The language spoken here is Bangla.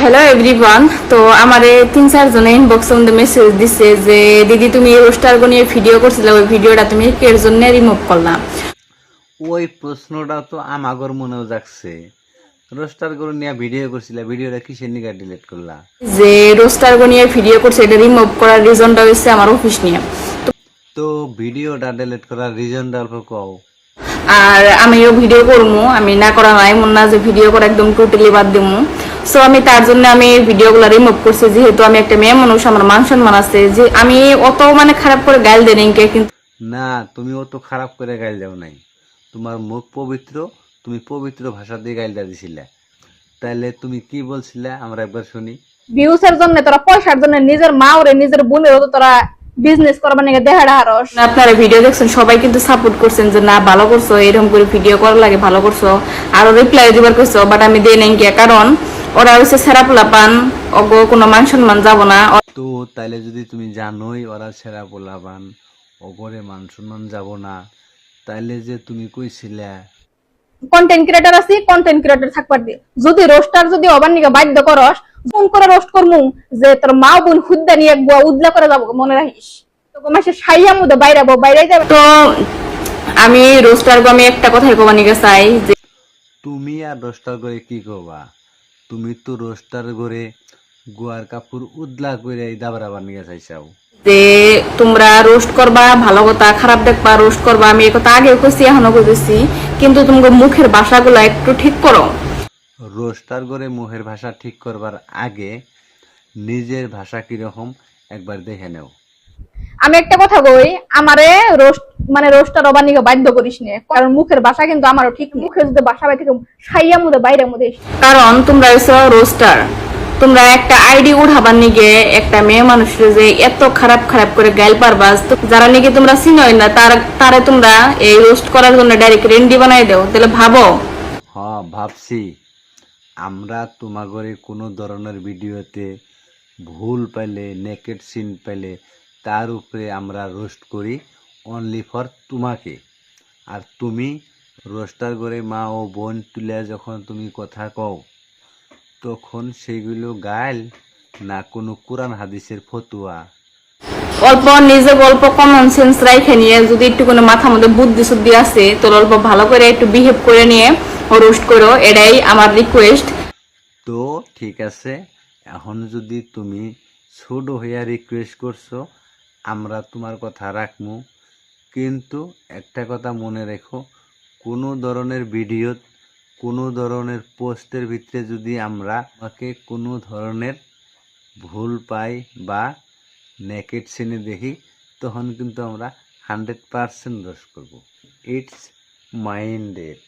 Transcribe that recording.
Hello everyone. তো আমারে 3-4 জনে ইনবক্স মধ্যে মেসেজ দিছে যে দিদি তুমি রোস্টার নিয়ে ভিডিও করছিলে, ওই ভিডিওটা তুমি এর জন্য রিমুভ করলা। ওই প্রশ্নটা তো আমাগর মনেও জাগছে। রোস্টার গরু নিয়ে ভিডিও করছিল, ভিডিওটা কিসের নিয়ে ডিলিট করলা? যে রোস্টার নিয়ে ভিডিও করছে এটা রিমুভ করার রিজনটা হচ্ছে আমার অফিস নিয়ে। তো ভিডিওটা ডিলিট করার রিজনটা অল্প কও। আর আমিও ভিডিও করবো, আমি না করা নাই এমন না যে ভিডিও করা একদম টোটালি বাদ দিবো। সো আমি তার জন্য আমি ভিডিওগুলো রিমুভ করছি, যেহেতু আমি একটা মেয়ে মানুষ, আমার মান সম্মান আছে। যে আমি অত খারাপ করে গাইল দেন কিন্তু না, তুমি অত খারাপ করে গাইল দাও নাই। তোমার মুখ পবিত্র, তুমি পবিত্র ভাষা দিয়ে গাইলটা দিছিলে। তাইলে তুমি কি বলছিলে আমরা একবার শুনি। ভিউসের জন্য তোরা পয়সার জন্য নিজের মা ওরে নিজের বোনের তো তোরা বিজনেস করবার নাকি দেহাড়া হারস। আপনারা ভিডিও দেখছেন, সবাই কিন্তু সাপোর্ট করছেন যে না ভালো করছো, এরকম করে ভিডিও করা লাগে, ভালো করছো, আরো রিপ্লাই দিবার করছো। বাট আমি দেই নাই কি, কারণ ওরা হচ্ছে সেরাপোলা পান, অগ কোনো মান সম্মান যাব না। তো তাইলে যদি তুমি জানোই ওরা ছেঁড়া পোলাবান, ওগরে মান সম্মান যাব না, তাইলে যে তুমি কইছিলে কন্টেন্ট ক্রিয়েটর আছি, কন্টেন্ট ক্রিয়েটর থাকবার দি। যদি রোস্টার যদি অবার নিকে বাধ্য করস, ফোন করে রোস্ট করমু যে তোর মা বোন খুদ্দা নিয়ে একবার উদলা করে যাবো, মনে রাখিস। তো মাসে সাইয়া মুদে বাইরাবো, বাইরাই যাবে। তো আমি রোস্টার আমি একটা কথাই কবা নিকে চাই যে তুমি আর রোস্টার করে কি করবা? তুমি তো রোস্টার করে গোয়ার কাপড় উদলা করে দাবরাবার নিয়ে চাইছাও। যে তোমরা রোস্ট করবা ভালো কথা, খারাপ দেখবা রোস্ট করবা, আমি এই কথা আগেও কইছি এখনো কইতেছি, কিন্তু তোমাকে মুখের ভাষাগুলো একটু ঠিক করো। রোস্টার করে মুখের ভাষা ঠিক করবার আগে নিজের ভাষা কিরকম একবার দেখে নেও। আমি একটা কথা কই, আমারে রোস্ট রোস্টার অবার নিকে বাধ্য করিস নে, কারণ মুখের ভাষা কিন্তু আমারও ঠিক নেই। মুখে যদি ভাষা বাইরে থেকে সাইয়া মুদে বাইরে মুদে। কারণ তোমরা হচ্ছে রোস্টার, তোমরা একটা আইডি উঠাবার নিগে একটা মেয়ে মানুষের যে এত খারাপ খারাপ করে গাইল পারবা, যারা নাকি তোমরা চিনোই না তারে তোমরা এই রোস্ট করার জন্য ডাইরেক্ট রেন্ডি বানাই দাও, তাহলে ভাবো। হ্যাঁ, ভাবছি আমরা তোমাগরে কোনো ধরনের ভিডিওতে ভুল পাইলে, নেকেড সিন পাইলে তার উপরে আমরা রোস্ট করি অনলি ফর তোমাকে। আর তুমি রোস্টার করে মা ও বোন তুলে যখন তুমি কথা কও, তখন সেইগুলো গাইল না কোনো কোরআন হাদিসের ফতুয়া? অল্প নিজে অল্প কমন সেন্স রাইখে নিয়ে যদি একটু কোনো মাথার মধ্যে বুদ্ধি শুদ্ধি আছে, তো অল্প ভালো করে একটু বিহেভ করে নিয়ে রোস্ট করো, এটাই আমার রিকোয়েস্ট। তো ঠিক আছে, এখন যদি তুমি ছোট হইয়া রিকোয়েস্ট করছো, আমরা তোমার কথা রাখমু। কিন্তু একটা কথা মনে রেখো, কোনো ধরনের ভিডিও, কোনো ধরনের পোস্টের ভিতরে যদি আমরা আমাকে কোনো ধরনের ভুল পাই বা নেকেড সিনে দেখি, তখন কিন্তু আমরা 100% রোস্ট করবো। It's minded.